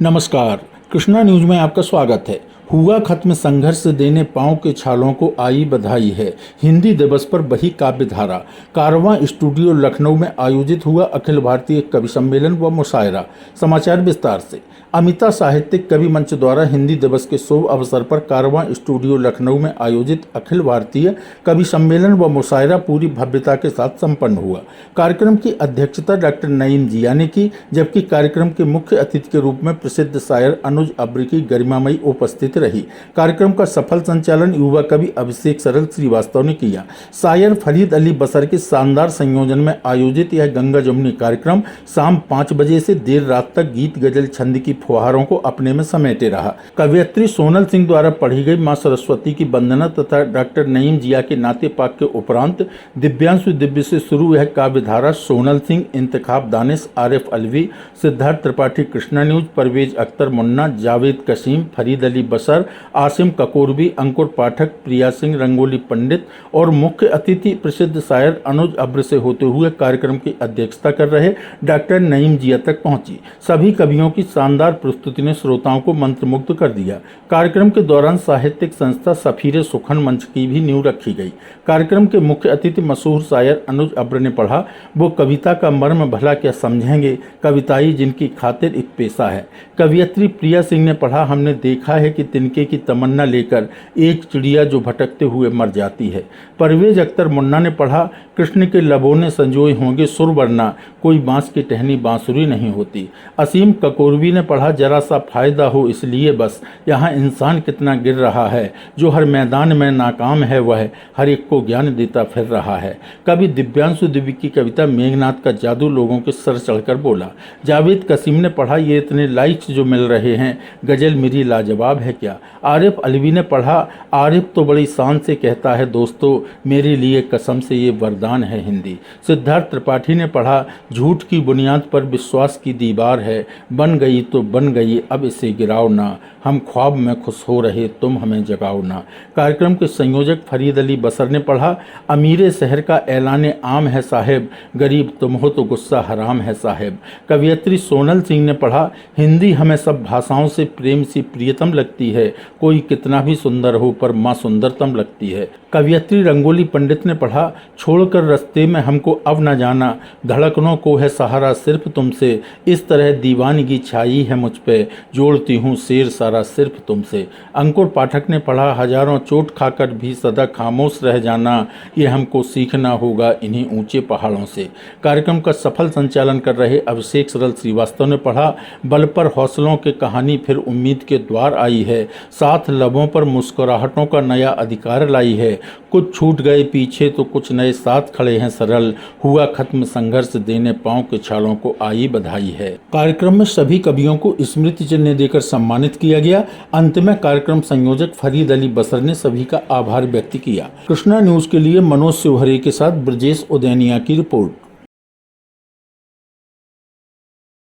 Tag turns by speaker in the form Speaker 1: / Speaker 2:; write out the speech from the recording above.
Speaker 1: नमस्कार, कृष्णा न्यूज में आपका स्वागत है। हुआ खत्म संघर्ष देने पांव के छालों को आई बधाई है। हिंदी दिवस पर बही काव्य धारा। कारवां स्टूडियो लखनऊ में आयोजित हुआ अखिल भारतीय कवि सम्मेलन व मुशायरा। समाचार विस्तार से। अमिता साहित्यिक कवि मंच द्वारा हिंदी दिवस के शुभ अवसर पर कारवां स्टूडियो लखनऊ में आयोजित अखिल भारतीय कवि सम्मेलन व मुशायरा पूरी भव्यता के साथ संपन्न हुआ। कार्यक्रम की अध्यक्षता डॉक्टर नईम जिया ने की, जबकि कार्यक्रम के मुख्य अतिथि के रूप में प्रसिद्ध शायर अनुज अब्र की गरिमामयी उपस्थित रही। कार्यक्रम का सफल संचालन युवा कवि अभिषेक सरल श्रीवास्तव ने किया। शायर फरीद अली बसर के शानदार संयोजन में आयोजित यह गंगा जमुनी कार्यक्रम शाम 5 बजे से देर रात तक गीत गजल छंद की फुहारों को अपने में समेटे रहा। कवयित्री सोनल सिंह द्वारा पढ़ी गई मां सरस्वती की वंदना तथा डॉक्टर नईम जिया के नाते पाक के उपरांत दिव्यांशु दिव्य से शुरू यह काव्य धारा सोनल सिंह, इंतखाब दानिश, आरिफ अलवी, सिद्धार्थ त्रिपाठी कृष्णा न्यूज, परवेज अख्तर मुन्ना, जावेद कसीम, फरीद अली बसर, आसिम ककोरबी, अंकुर पाठक, प्रिया सिंह, रंगोली पंडित और मुख्य अतिथि प्रसिद्ध शायर अनुज अब्र से होते हुए कार्यक्रम की अध्यक्षता कर रहे डॉक्टर नईम जिया तक पहुंची। सभी कवियों की शानदार प्रस्तुति ने श्रोताओं को मंत्रमुग्ध कर दिया। कार्यक्रम के दौरान साहित्यिक संस्था सफीरे सुखन मंच की भी नींव रखी गई। कार्यक्रम के मुख्य अतिथि मशहूर शायर अनुज अब्र ने पढ़ा, वो कविता का मर्म भला क्या समझेंगे, कविताई जिनकी खातिर एक पेशा है। कवयित्री प्रिया सिंह ने पढ़ा, हमने देखा है कि तिनके की तमन्ना लेकर एक चिड़िया जो भटकते हुए मर जाती है। परवेज अख्तर मुन्ना ने पढ़ा, कृष्ण के लबों ने संजोए होंगे सुर वरना कोई बांस की टहनी बांसुरी नहीं होती। असीम ककोरबी ने पढ़ा, जरा सा फायदा हो इसलिए बस यहाँ इंसान कितना गिर रहा है, जो हर मैदान में नाकाम है वह हर एक को ज्ञान देता फिर रहा है। कवि दिव्यांशु दिव्य की कविता मेघनाथ का जादू लोगों के सर चढ़कर बोला। जावेद कसीम ने पढ़ा, ये इतने लाइक्स जो मिल रहे हैं, गजल मेरी लाजवाब है क्या। आरिफ अलवी ने पढ़ा, आरिफ तो बड़ी शान से कहता है दोस्तों, मेरे लिए कसम से ये वरदान है हिंदी। सिद्धार्थ त्रिपाठी ने पढ़ा, झूठ की बुनियाद पर विश्वास की दीवार है, बन गई तो बन गई अब इसे गिराओ ना, हम ख्वाब में खुश हो रहे तुम हमें जगाओ ना। कार्यक्रम के संयोजक फरीद अली बसर ने पढ़ा, अमीरे शहर का ऐलाने आम है साहेब, गरीब तुम हो तो गुस्सा हराम है साहेब। कवयित्री सोनल सिंह ने पढ़ा, हिंदी हमें सब भाषाओं से प्रेम सी प्रियतम लगती है, कोई कितना भी सुंदर हो पर माँ सुंदरतम लगती है। कवयित्री रंगोली पंडित ने पढ़ा, छोड़कर रास्ते में हमको अब न जाना, धड़कनों को है सहारा सिर्फ तुमसे, इस तरह दीवानगी छाई है मुझ पे, जोड़ती हूँ शेर सारा सिर्फ तुमसे। अंकुर पाठक ने पढ़ा, हजारों चोट खाकर भी सदा खामोश रह जाना, ये हमको सीखना होगा इन्हीं ऊंचे पहाड़ों से। कार्यक्रम का सफल संचालन कर रहे अभिषेक सरल श्रीवास्तव ने पढ़ा, बल पर हौसलों की कहानी फिर उम्मीद के द्वार आई है, साथ लबों पर मुस्कुराहटों का नया अधिकार लाई है, कुछ छूट गए पीछे तो कुछ नए साथ खड़े हैं सरल, हुआ खत्म संघर्ष देने पांव के छालों को आई बधाई है। कार्यक्रम में सभी कवियों को स्मृति चिन्ह देकर सम्मानित किया गया। अंत में कार्यक्रम संयोजक फरीद अली बसर ने सभी का आभार व्यक्त किया। कृष्णा न्यूज के लिए मनोज शिवहरे के साथ ब्रजेश उदैनिया की रिपोर्ट।